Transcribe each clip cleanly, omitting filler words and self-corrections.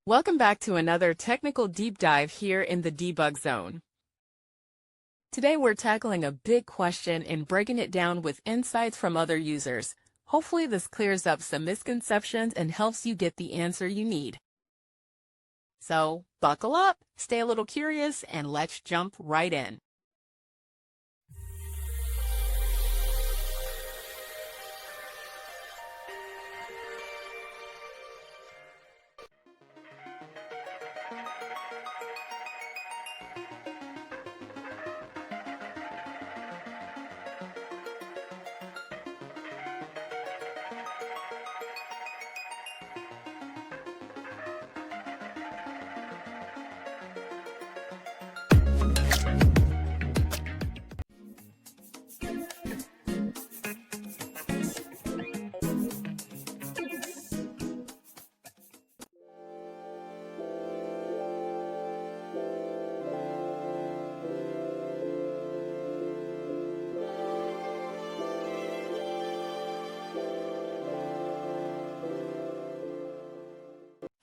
Welcome back to another technical deep dive here in the debug zone. Today we're tackling a big question and breaking it down with insights from other users. Hopefully this clears up some misconceptions and helps you get the answer you need. So buckle up, stay a little curious, and let's jump right in.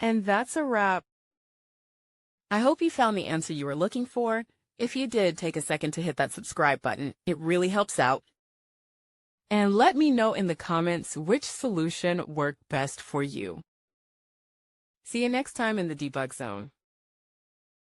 And that's a wrap. I hope you found the answer you were looking for. If you did, take a second to hit that subscribe button. It really helps out. And let me know in the comments which solution worked best for you. See you next time in the debug zone.